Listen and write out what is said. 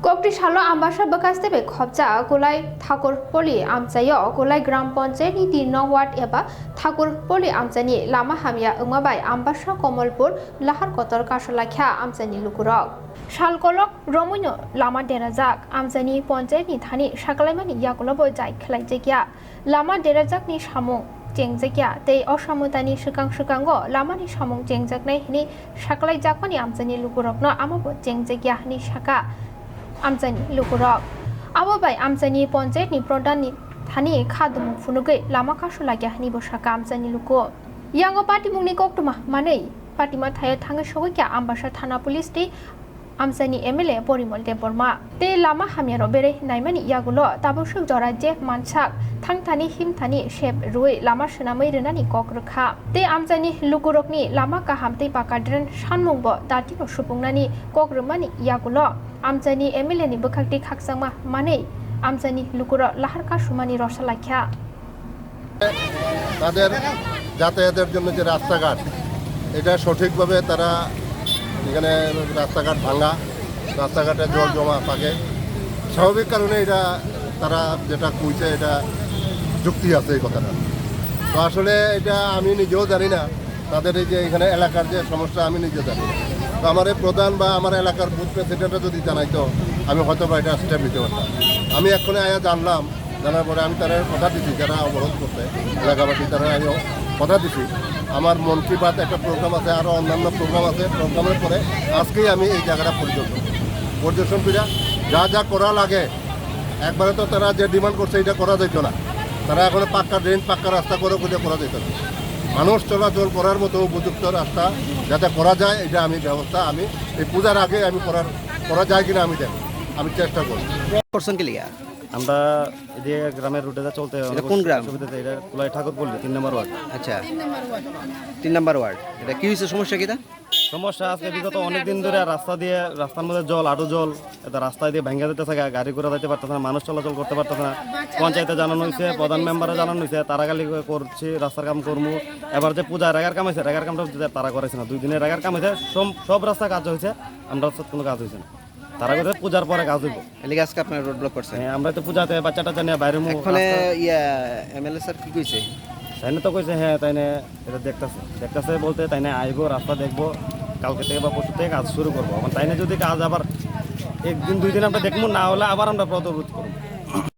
ককটি সালো আমবাসা বকাস্তেবে খবজা গোলাই ঠাকুরপল্লি আমচাইয় গোলাই গ্রাম পঞ্চায়েতনি 3 নং ওয়ার্ড এবা ঠাকুরপল্লি আমচানি লামা হামিয়া ওংমাবাই আমবাসা কমলপুর লাহার কতর কাশলাখ্যা আমচানি লুকুরক শালকলক রমৈন লামা দেরাজাক আমচানি পঞ্চায়েতনি থানি সাকলাইমানি ইয়াকুলবো যাই খেলাইजेगिया लामा देराजाकनि सामुं जेंजेगिया तै असामुतानि सिगां लामानि सामुं जेंजाकनाय हिनि साकलाइजाकमानि आमचानि लुकुरकनो आमाबो जेंजेगिया हिनि साका आमचानि लुकुरक आबाबाय आमचानि पन्चायतनि प्रधाननि थानि खादुमु फुनुगै लामा कासुलागिया हिनि बसाका आमचानि लुकु यांगो पाटिमुंनि कक्टुमा मानै पाटिमा थायो थाङो सगैया आमबासा थाना पुलिसनि आमचानि एमएलए परिमल देबबर्मा ते लामा हामियारो बेरे नायमानि यागुलो ताबुसुक जराजे मानसाक थांथानि हिमथानि शेप रुइ लामा सोनामै रोनानि कक्रोखा ते आमचानि लुकुरकनि लामा काहामते पाकाद्रेन सानमुंबो दातिनो सुपुंनानि कक्रोमानि यागुलो आमचानि एमएलए नि बखाक्ति खाकसांमा मानै आमचानि लुकुर लाहारका सुमानि रसालाख्या তাদের যাতায়াতের জন্য যে রাস্তাঘাট এটা সঠিকভাবে তারা এখানে রাস্তাঘাট ভাঙা রাস্তাঘাটে জল জমা থাকে স্বাভাবিক কারণে এটা তারা যেটা কইছে এটা যুক্তি আছে এই কথাটা তো আসলে এটা আমি নিজেও জানি না তাদের এই যে এখানে এলাকার যে সমস্যা আমি নিজে জানি না তো আমার এই প্রধান বা আমার এলাকার বুথ প্রেসিডেন্টরা যদি জানাইতো আমি হয়তো বা এটা স্টেপ নিতে পারতাম আমি এক্ষুনি আয়া জানলাম জানার পরে আমি তারা কথা দিচ্ছি যারা অবরোধ করতে এলাকাবাসী তারা আমি কথা দিচ্ছি আমার মন কি বাত একটা প্রোগ্রাম আছে আরও অন্যান্য প্রোগ্রাম আছে প্রোগ্রামের পরে আজকেই আমি এই জায়গাটা পরিদর্শন করি যা যা করা লাগে একবারে তো তারা যে ডিমান্ড করছে এটা করা যেত না তারা এখন পাক্কা ড্রেন পাক্কা রাস্তা করে করা যেত না মানুষ চলাচল করার মতো উপযুক্ত রাস্তা যাতে করা যায় এটা আমি ব্যবস্থা আমি এই পূজার আগে আমি করা যায় কিনা আমি চেষ্টা করি করছেন কি লিগা আমরা এদিকে গ্রামের রুটে চলতে কোন গ্রাম এটা কুলাই ঠাকুরপল্লি 3 নম্বর ওয়ার্ড। আচ্ছা 3 নম্বর ওয়ার্ড এটা কি হয়েছে সমস্যা কিটা সমস্যা আজকে বিগত অনেক দিন ধরে রাস্তার মধ্যে জল আটু জল এটা রাস্তায় দিয়ে ভেঙে যেতেছে গাড়ি করে যেতে পারতেছে না মানুষ চলাচল করতে পারতেছে না পঞ্চায়েতে জানানো হয়েছে প্রধান মেম্বারে জানানো হয়েছে তারা খালি করছি রাস্তার কাম করবো এবার যে পূজা রেগার কাম হয়েছে রেগার কামটা তারা করেছে না 2 দিনের রেগার কাম হয়েছে সব রাস্তা কাজ হয়েছে আমরা কোনো কাজ হয়েছে না তারা করে পূজার পরে কাজ হইব এলিগা আজকে আপনার রোড ব্লক করছেন হ্যাঁ আমরা তো পূজাতে বাচ্চাটা নিয়ে বাইরে ওখানে এমএলএ স্যার কি কইছে তাইনে তো কইছে হ্যাঁ তাইনে এটা দেখতেছে বলতে তাইনে আইবো রাস্তা দেখবো কালকে থেকে বা পরশু থেকে কাজ শুরু করবো তাইনে যদি কাজ আবার 1 দিন 2 দিন আমরা দেখবো না হলে আবার আমরা প্রতিরোধ করবো।